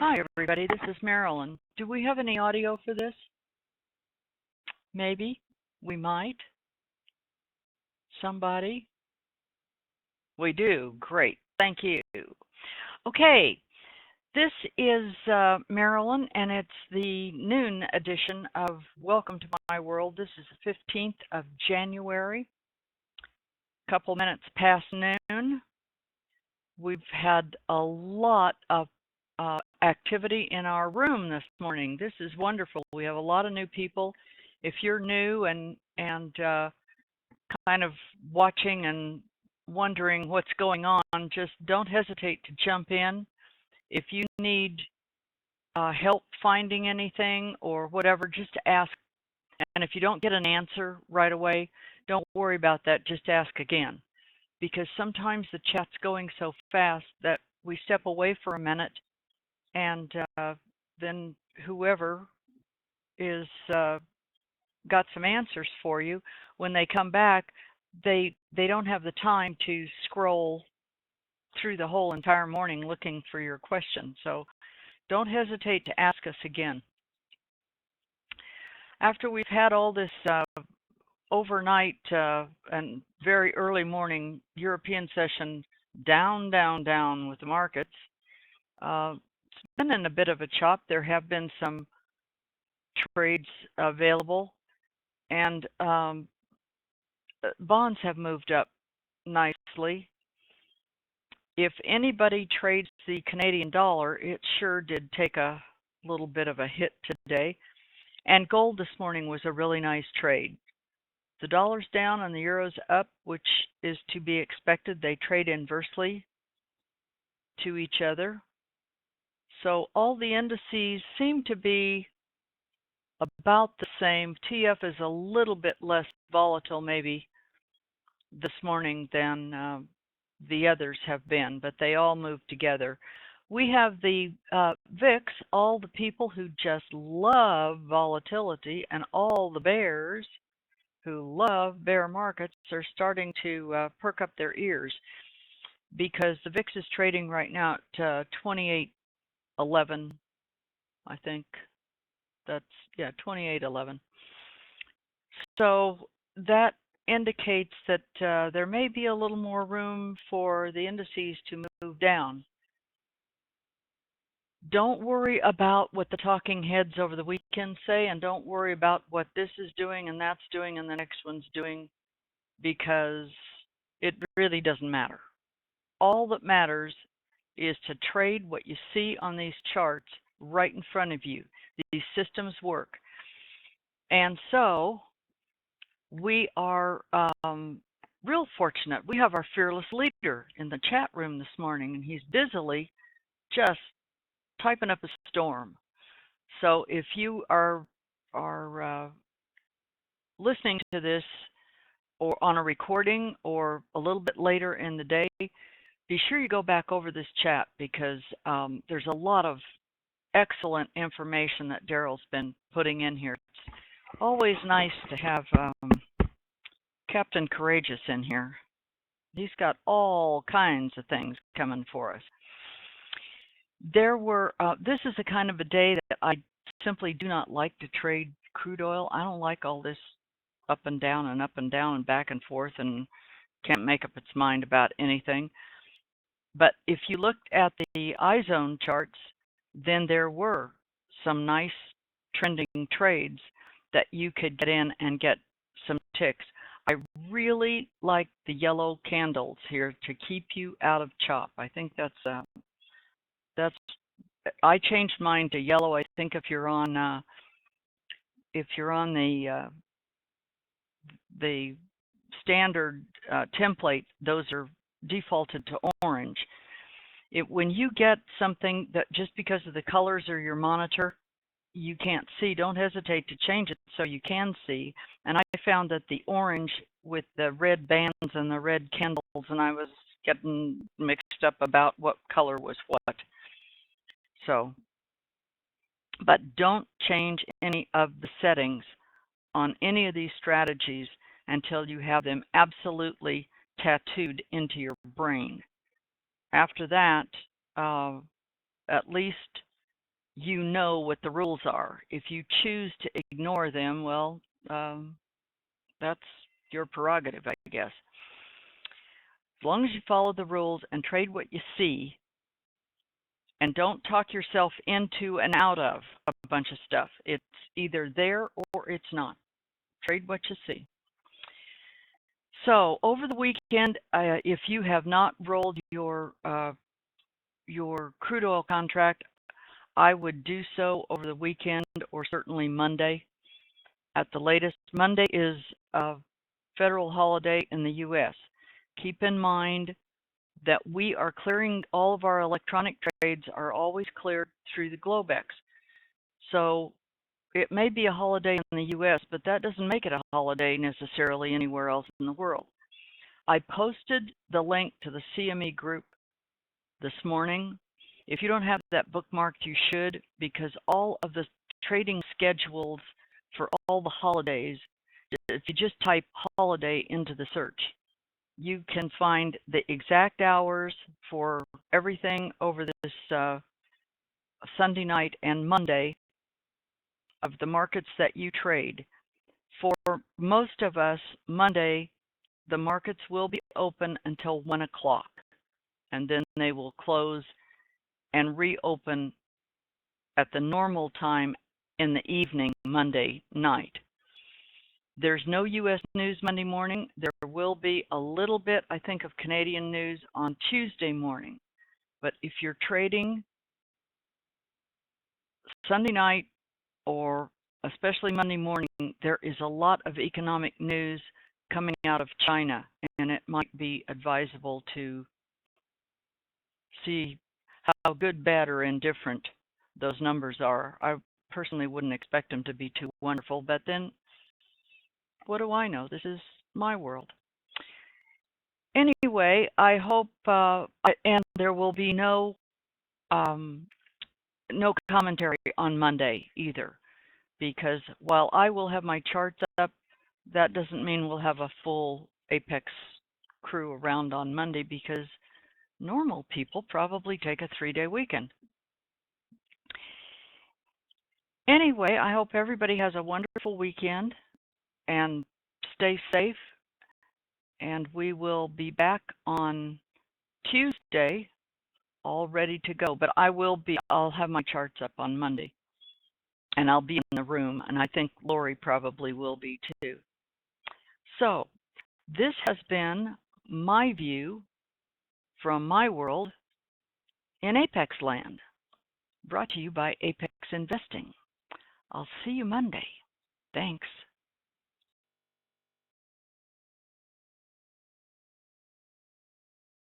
Hi, everybody. This is Marilyn. Do we have any audio for this? Maybe. We might. Somebody? We do. Great. Thank you. Okay. This is Marilyn, and it's the noon edition of Welcome to My World. This is the 15th of January. A couple minutes past noon. We've had a lot of activity in our room this morning. This is wonderful. We have a lot of new people. If you're new and kind of watching and wondering what's going on, just don't hesitate to jump in. If you need help finding anything or whatever, just ask. And if you don't get an answer right away, don't worry about that. Just ask again. Because sometimes the chat's going so fast that we step away for a minute, and then whoever is got some answers for you, when they come back, they don't have the time to scroll through the whole entire morning looking for your question. So don't hesitate to ask us again. After we've had all this overnight and very early morning European session down with the markets, it's been in a bit of a chop. There have been some trades available, and bonds have moved up nicely. If anybody trades the Canadian dollar, it sure did take a little bit of a hit today. And gold this morning was a really nice trade. The dollar's down and the euro's up, which is to be expected. They trade inversely to each other. So all the indices seem to be about the same. TF is a little bit less volatile maybe this morning than the others have been, but they all move together. We have the VIX, all the people who just love volatility, and all the bears who love bear markets are starting to perk up their ears, because the VIX is trading right now at 28.11, I think. That's, yeah, 28.11. So that indicates that there may be a little more room for the indices to move down. Don't worry about what the talking heads over the weekend say, and don't worry about what this is doing and that's doing and the next one's doing, because it really doesn't matter. All that matters is to trade what you see on these charts right in front of you. These systems work. And so we are real fortunate. We have our fearless leader in the chat room this morning, and he's busily just typing up a storm. So if you are listening to this or on a recording or a little bit later in the day, be sure you go back over this chat, because there's a lot of excellent information that Daryl's been putting in here. It's always nice to have Captain Courageous in here. He's got all kinds of things coming for us. There were, this is the kind of a day that I simply do not like to trade crude oil. I don't like all this up and down and back and forth, and can't make up its mind about anything. But if you looked at the iZone charts, then there were some nice trending trades that you could get in and get some ticks. I really like the yellow candles here to keep you out of chop. I think that's I changed mine to yellow. I think if you're on the standard template, those are defaulted to orange. When you get something that just because of the colors or your monitor you can't see, don't hesitate to change it so you can see. And I found that the orange with the red bands and the red candles, and I was getting mixed up about what color was what. So, but don't change any of the settings on any of these strategies until you have them absolutely tattooed into your brain. After that, at least you know what the rules are. If you choose to ignore them, well, that's your prerogative, I guess. As long as you follow the rules and trade what you see and don't talk yourself into and out of a bunch of stuff. It's either there or it's not. Trade what you see. So over the weekend, if you have not rolled your crude oil contract, I would do so over the weekend or certainly Monday at the latest. Monday is a federal holiday in the U.S. Keep in mind that we are clearing all of our electronic trades are always cleared through the Globex. So it may be a holiday in the U.S., but that doesn't make it a holiday necessarily anywhere else in the world. I posted the link to the CME group this morning. If you don't have that bookmarked, you should, because all of the trading schedules for all the holidays, if you just type holiday into the search, you can find the exact hours for everything over this Sunday night and Monday of the markets that you trade. For most of us, Monday, the markets will be open until 1 o'clock, and then they will close and reopen at the normal time in the evening, Monday night. There's no U.S. news Monday morning. There will be a little bit, I think, of Canadian news on Tuesday morning. But if you're trading Sunday night or especially Monday morning, there is a lot of economic news coming out of China, and it might be advisable to see how good, bad, or indifferent those numbers are. I personally wouldn't expect them to be too wonderful, but then what do I know? This is my world. Anyway, I hope, and there will be no commentary on Monday either, because while I will have my charts up, that doesn't mean we'll have a full Apex crew around on Monday, because normal people probably take a 3-day weekend. Anyway, I hope everybody has a wonderful weekend and stay safe. And we will be back on Tuesday, all ready to go. But I'll have my charts up on Monday. And I'll be in the room. And I think Lori probably will be too. So this has been my view from my world in Apex land, brought to you by Apex Investing. I'll see you Monday. Thanks.